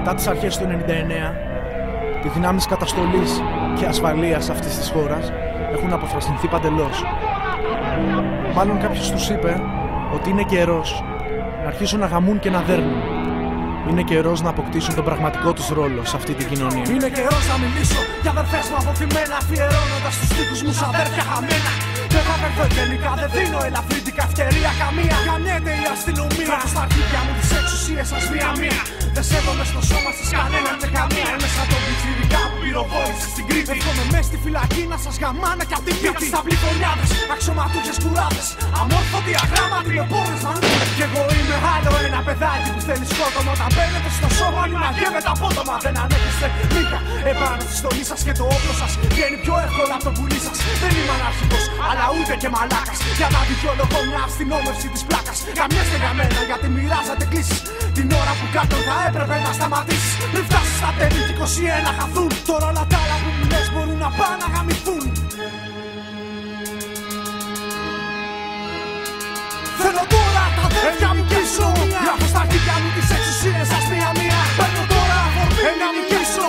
Μετά τις αρχές του 99, οι δυνάμεις καταστολής και ασφαλείας αυτής της χώρας έχουν αποφραστυνθεί παντελώς. Μάλλον κάποιος τους είπε ότι είναι καιρός να αρχίσουν να γαμούν και να δέρνουν. Είναι καιρός να αποκτήσουν τον πραγματικό τους ρόλο σε αυτή την κοινωνία. Είναι καιρός να μιλήσω για αδερφές μου αποθυμένα, αφιερώνοντας τους στίχους μου σαν αδέρφια χαμένα. Δεν θα περθώ γενικά, δεν δίνω ελαφρύντικα ευκαιρία καμία. Γαμιέται η αστυνομία. Κρατώ στα αρχίδια μου τις εξουσίες σας μία-μία. Δεν σέβομαι στο σώμα σας κανέναν και καμία. Είμαι σαν τον πιτσιρικά που πυροβόλησε στην Κρήτη. Έρχομαι μες στη φυλακή να σας γαμάνε κι απ' την πίτη. Στα μπλικονιάδες, αξιωματούχες κουράδες, αμόρφωτοι αγράμματοι με πόρες μανούλες. Κι εγώ είμαι άλλο ένα παιδάκι που θέλει σκότωμα. Όταν μπαίνετε στο σώμα μου να γεύεται απότομα. Δεν ανέχεστε μήκα επάνω στη στολή σας και το όπλο σας βγαίνει πιο εύκολα από το πουλί σας. Δεν είμαι αναρχικός, αλλά ούτε και μαλάκας. Για να δικαιολογώ μια αστυνόμευση της πλάκας. Καμιέστε για μένα γιατί μοιράζατε κλήσεις. Την ώρα που κάτω θα έπρεπε να σταματήσεις. Πριν φτάσεις στα τέλη και 21 χαθούν. Τώρα όλα τα άλλα που μου λες μπορούν να πάνε να γαμηθούν. Θέλω τώρα τα αδέρφια μου πίσω. Γράφω στα αρχίδια μου τις εξουσίες σας μία-μία. Παίρνω τώρα αφορμή να μου πίσω.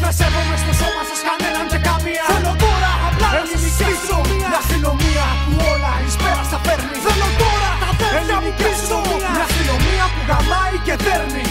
Δεν σέβομαι στο σώμα σας κανέναν και καμία. Θέλω τώρα απλά να σας νικήσω. Μια αστυνομία που όλα εις πέρας θα φέρνει. Θέλω τώρα τα αδέρφια μου πίσω. Μια αστυνομία που γαμάει και δέρνει.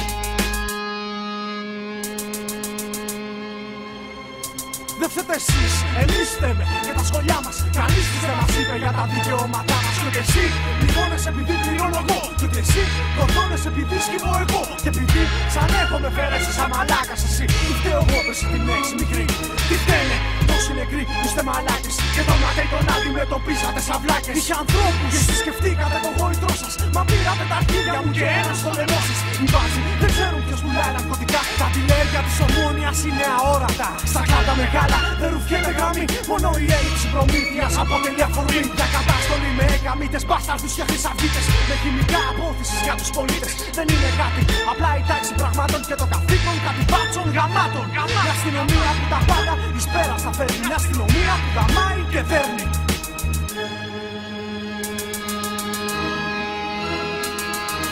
Δεν φταίτε εσείς, εμείς φταίμε για τα σχολιά μας. Κανείς δεν μας είπε για τα δικαιώματά μας. Και εσύ πληρώνες επειδή πληρώνω εγώ. Και εσύ κορδώνες επειδή σκύβω εγώ. Και επειδή σαν έχουμε φέρεσαι σαν μαλάκας εσύ. Τι φταίω εγώ πες την έχεις μικρή. Τι φταίνε τόσοι νεκροί που είστε μαλάκες. Και τον ματέι τον αντιμετωπίσατε σαν βλάκες. Είχε ανθρώπους και εσείς σκεφτήκατε το γόητρό σας. Μα πήρατε τα αρχίδια μου και ένας στο λαιμό σας. Οι βάζοι δεν ξέρουν ποιος πουλάει ναρκωτικά. Τα τηλέρια της Ομόνοιας είναι αόρατα. Στα κλάντα μεγάλα δεν ρουφιέται γραμμή. Μόνο η έλλειψη προμήθειας αποτελεί αφορμή για κατάστολη με γαμίτες, μπάσταρδους και χρυσαυγίτες. Με χημικά απόθυσης για τους πολίτες. Δεν είναι κάτι, απλά η τάξη πραγμάτων και το καθήκον κάτι μπάτσων γαμάτων. Μια αστυνομία που τα πάντα εις πέρας θα φέρνει. Μια αστυνομία που γαμάει και δέρνει.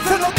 Θέλω